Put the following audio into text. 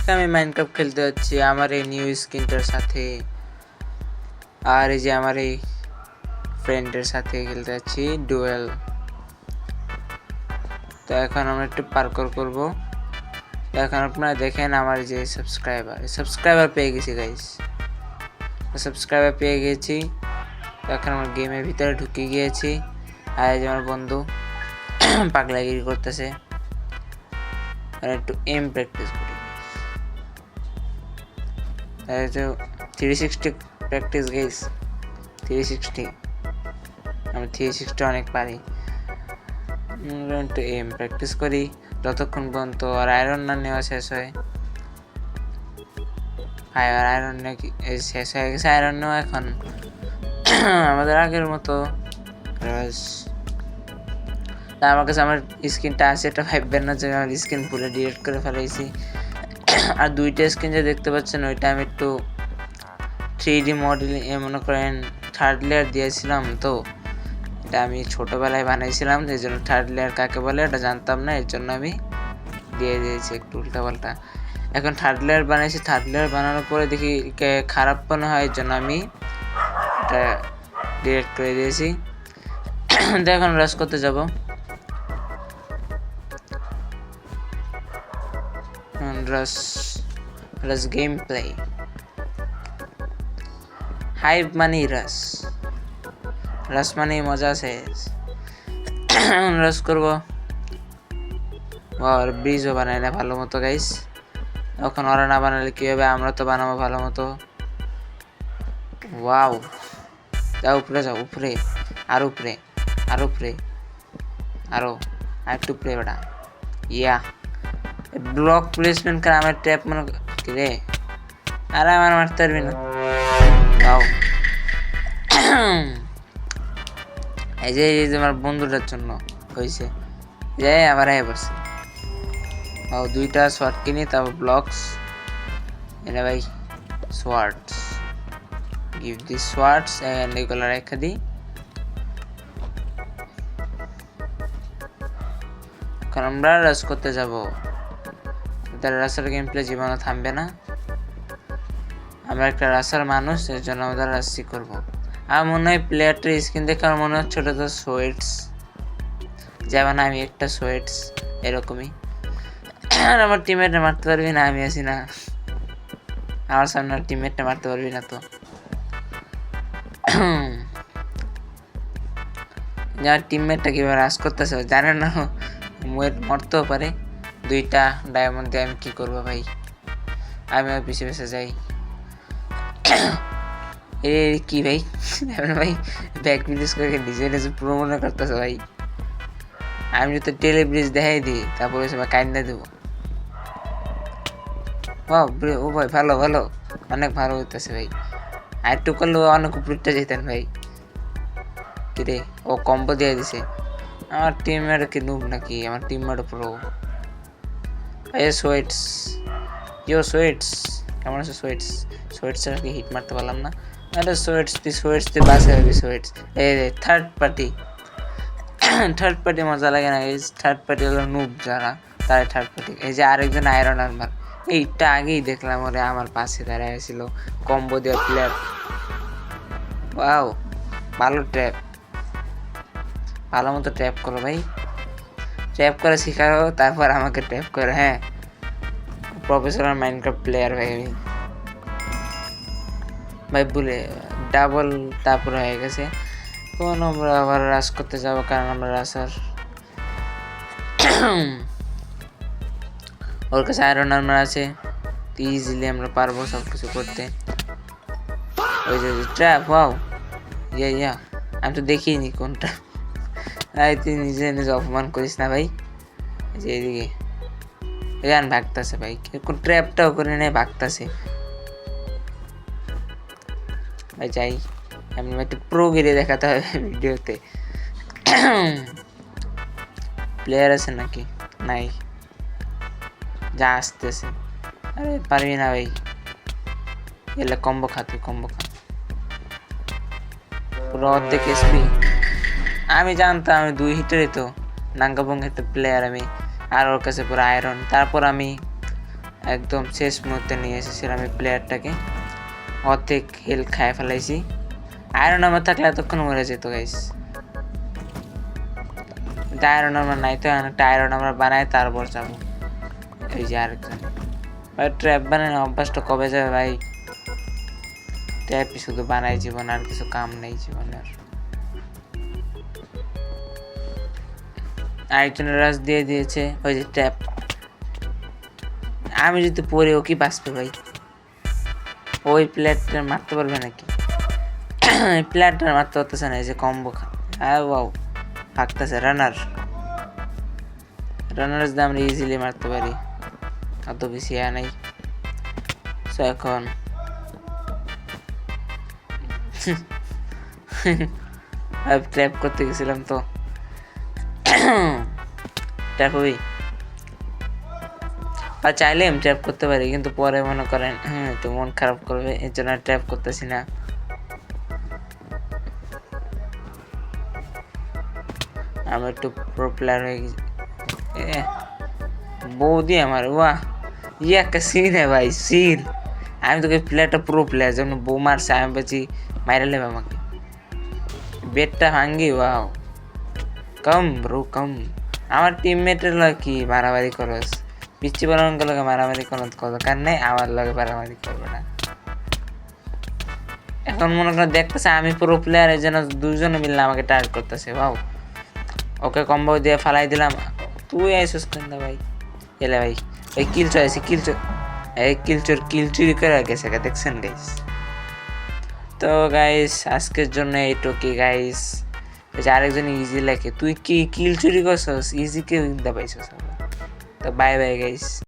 আজকে আমি মাইনক্রাফট খেলতে যাচ্ছি আমার এই নিউ স্কিনটার সাথে, আর এই যে আমার এই ফ্রেন্ডের সাথে খেলতে যাচ্ছি ডুয়েল। তো এখন আমরা একটু পার্কর করব। তো এখন আপনারা দেখেন আমার যে সাবস্ক্রাইবার পেয়ে গেছি গাইস, সাবস্ক্রাইবার পেয়ে গেছি। তো এখন আমার গেমের ভিতরে ঢুকে গিয়েছি, আর এই যে আমার বন্ধু পাগলাগিরি করতেছে। আর একটু এম প্র্যাকটিস করি, 360 প্র্যাকটিস গাইস, 360 আমি 360 অনেক পারি। একটু এম প্র্যাকটিস করি যতক্ষণ পর্যন্ত আর আয়রন না নেওয়া শেষ হয়। আয়রন শেষ হয়ে গেছে, আয়রন নেওয়া এখন আমাদের আগের মতো। আমার কাছে আমার স্ক্রিনটা আছে, এটা ভাববেন না যে আমার স্ক্রিন পুরো ডিলিট করে ফেলাইছি। আর দুইটা স্ক্রিন যে দেখতে পাচ্ছেন ওইটা আমি একটু 3D মডেল মনে করেন থার্ড লেয়ার দিয়েছিলাম। তো এটা আমি ছোটোবেলায় বানাইছিলাম, এই জন্য থার্ড লেয়ার কাকে বলে এটা জানতাম না, এর জন্য আমি দিয়ে দিয়েছি একটু উল্টাপাল্টা। এখন থার্ড লেয়ার বানাইছি, থার্ড লেয়ার বানানোর পরে দেখি খারাপ মনে হয়, এর জন্য আমি এটা ডিলিট করে দিয়েছি। তো এখন রাশ করতে যাব। রাশ গেম প্লে হাইপ মানে রাশ মানে মজা শেষ। রাশ করবো আর ব্রিজও বানাই না ভালো মতো গাইস। এখন ওরা না বানালে কি হবে, আমরা তো বানাবো ভালো মতো। ওয়াও, যাও উপরে, যাও উপরে, আর উপরে, আর উপরে, আরো একটু উপরে বেটা। ইয়া ব্লক প্লেসমেন্ট করে আমার ট্যাপ মনে কি রে, আরে আমার মারতে পারবি না। যাও এই যে আমার বন্ধুটার জন্য হয়েছে যে আবার আয় পড়ছে। ও দুইটা শর্ট কিনি, তারপর ব্লকস এনে ভাই swords, give this swords and এগুলো রেখে দিই। এখন আমরা রাশ করতে যাব। রাশার গেম প্লে জীবনে থামবে না, আমরা একটা রাশার মানুষ, এর জন্য আমরা রাশি করব। আর মনে হয় প্লেয়ারটার স্কিন দেখে আমার মনে হচ্ছে ওটা তো সোয়েটস, যেমন আমি একটা সোয়েটস এরকমই। আর আমার টিমমেটটা মারতে পারবি না, আমি আছি না, আমার সামনে টিমমেটটা মারতে পারবি না। তো যার টিমমেটটা কীভাবে রাশ করতেছে জানে না, মরতেও পারে। দুইটা ডায়মন্ড দিয়ে আমি কী করবো ভাই, আমি আর পিছিয়ে পিছিয়ে যাই। এ কি ভাই ভাই ব্যাক ব্রিজ করে নিজে নিজে পুরো মনে করতেছে ভাই। আমি যদি টেলে ব্রিজ দেখাই দিই তারপরে সবাই কাইন্দা দেবো। ও ভাই ভালো ভালো, অনেক ভালো হইতেছে ভাই। আর একটু করলে অনেক উপরটা যেতেন ভাই। কিরে ও কম্বো দিয়ে দিছে। আমার টিমমেট কি নুব নাকি, আমার টিমমেট পুরো। এই সোয়েটস, ইয়ো সোয়েটস কেমন আছে সোয়েটস? সোয়েটস আর কি হিট মারতে পারলাম না। আরে সোয়েটস তুই বাসে হবি সোয়েটস। এই থার্ড পার্টি মজা লাগে না, এই থার্ড পার্টি হলো নুব যারা, তারা থার্ড পার্টি। এই যে আরেকজন আয়রন আর্মার, এইটা আগেই দেখলাম ওরে আমার পাশে দাঁড়ায় ছিল কম্বো দেওয়া প্লেয়ার। ওয়াও ভালো ট্র্যাপ, ভালো মতো ট্র্যাপ করো ভাই, ট্র্যাপ করে শেখাও, তারপর আমাকে ট্র্যাপ করো। হ্যাঁ প্রফেশনাল মাইনক্রাফট প্লেয়ার ভাই আমি ভাই। বলে ডাবল তারপর হয়ে গেছে। কোন আমরা আবার রাশ করতে যাবো, কারণ আমরা রাশার ওর কাছে আয়রন আর্মার আছে, ইজিলি আমরা পারবো সব কিছু করতে। ওই যে ট্র্যাপ, ওয়াও ইয়া আমি তো দেখিনি কোনটা। তুই নিজে নিজে অপমান করিস না ভাই। যে এদিকে গান ভাগতাছে ভাই, কোন ট্র্যাপটাও করে নেই, ভাগতাছে ভাই। যাই আমি একটু প্রো গিরে দেখাতে হবে ভিডিওতে। প্লেয়ার আছে নাকি? নাই, যা আসতেছে। আরে পারবি না ভাই, এলে কম্বো খা, তুই কম্বো খা পুরো অর্ধেক এসপি। আমি জানতাম আমি 2 হিটারই তো নাঙ্গাবঙ্গ একটা প্লেয়ার আমি, আর ওর কাছে পুরো আয়রন। তারপর আমি একদম শেষ মুহূর্তে নিয়ে এসেছিলাম এই প্লেয়ারটাকে, অর্ধেক হেলথ খায় ফেলাইছি। আয়রন আর্মার থাকলে এতক্ষণ মরে যেত গাইস। আয়রন আর্মার নাই তো, একটা আয়রন আর্মার বানায় তারপর যাবো। এই যে আরেকজন ভাই, ট্র্যাপ বানানো অভ্যাসটা কবে যাবে ভাই? ট্র্যাপই শুধু বানাই জীবন, আর কিছু কাম নেই জীবনের। আরেকজনের রাশ দিয়ে দিয়েছে ওই যে ট্র্যাপ। আমি যদি পরে ও কি বাঁচবে ভাই? ওই প্লেয়ারটা মারতে পারবে নাকি? প্লেয়ারটা মারতে পারতেছে না, এই যে কম্বো বাউ ভাগতেছে। রানার্স দিয়ে আমরা ইজিলি মারতে পারি, অত বেশি নাই। সো এখন ট্র্যাপ করতে গেছিলাম তো ট্র্যাপ হবি, আর চাইলে আমি ট্র্যাপ করতে পারি, কিন্তু পরে মনে করেন একটু মন খারাপ করবে, এর জন্য ট্র্যাপ করতেছি না। আমি একটু প্রো প্লেয়ার হয়ে গেছি। বৌদি আমার বাহ, ইয়ে একটা সিন হ্যাঁ ভাই, সিন। আমি তোকে প্লেয়ারটা প্রো প্লেয়ার, যেমন বউ মারছে আমি বলছি মাইরা নেবে আমাকে, বেডটা ভাঙ্গি। ওয়াও কম ব্রো কম। আমার টিমমেটের কি মারামারি করস, পিচ্ছি বানানোর লগে মারামারি কোনো দরকার নেই, আমার লগে মারামারি করবে না। এখন মনে করেন দেখতেছে আমি প্রো প্লেয়ার, এই জন্য দুজনে মিললে আমাকে টার্গেট করতেছে। বাউ, ওকে কম্বো দিয়ে ফালাই দিলাম। তুই আইসস কেন ভাই? এলে ভাই ওই কিলচোর আছে, কিল চুরি করে গেছে, দেখছেন গাইস? তো গাইস আজকের জন্য এইটুকুই গাইস। আরেকজন ইজি লেখে, তুই কি কিল চুরি করছস? ইজি কে পাইছস? তো বাই বাই গাইস।